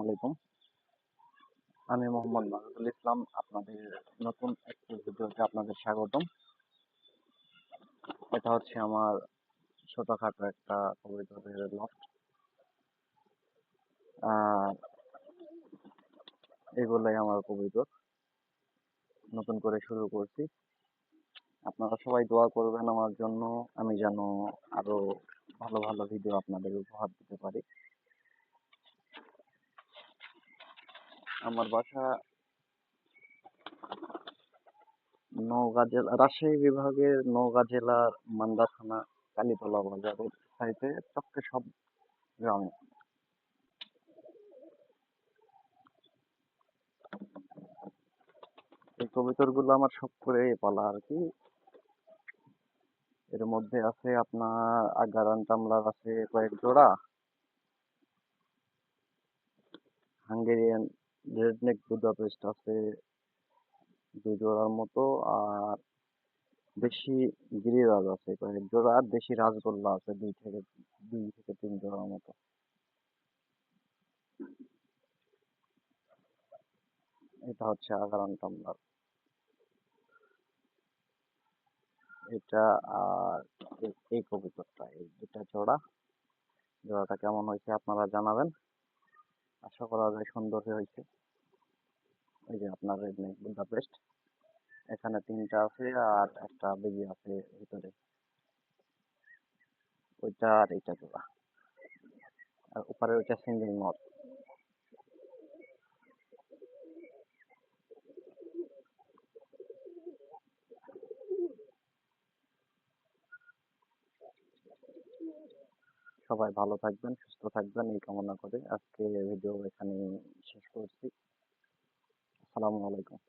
আলাইকুম। আমি মোহাম্মদ মাহবুবুল ইসলাম। আপনাদের নতুন একটি ভিডিওতে আপনাদের স্বাগতম। এটা হচ্ছে আমার ছোটখাটো একটা কবিতরের লফট। আর এগুলোই আমার কবিতর। নতুন করে শুরু করছি। আপনারা সবাই দোয়া করবেন আমার জন্য, আমি যেন আরো ভালো ভালো ভিডিও আপনাদের উপহার দিতে পারি। আমার বাসা নওগাঁ জেলা, রাজশাহী বিভাগের নওগাঁ জেলার মান্দা থানা কালীতলা বাজারের সাইডে চক্কে সব গ্রামে। এই কবুতরগুলো আমার শখ করে পালা আর কি। এর মধ্যে আছে আপনার আগারান টামলার আছে কয়েক জোড়া, হাঙ্গেরিয়ান রেডনেক বুদাপেস্ট আছে 2 জোড়ার মতো, আর দেশি গিরিরাজ আছে কয়েক জোড়া, আর দেশি রাজগোল্লা আছে 2 থেকে 3 জোড়ার মতো। এটা হচ্ছে আগারান টামলার এটা। আর এই কবুতরটা, এই 2টা জোড়াটা কেমন হয়েছে আপনারা জানাবেন। আশা করা যায় সুন্দর হয়েছে। এই যে আপনার রেডনেক বুদাপেস্ট, এখানে 3টা আছে আর একটা বেবি আছে ভিতরে, ওইটা আর এইটা জোড়া, আর উপরে ওইটা সিঙ্গেল নট। সবাই ভালো থাকবেন, সুস্থ থাকবেন এই কামনা করে আজকে ভিডিও এখানে শেষ করছি। আসসালামু আলাইকুম।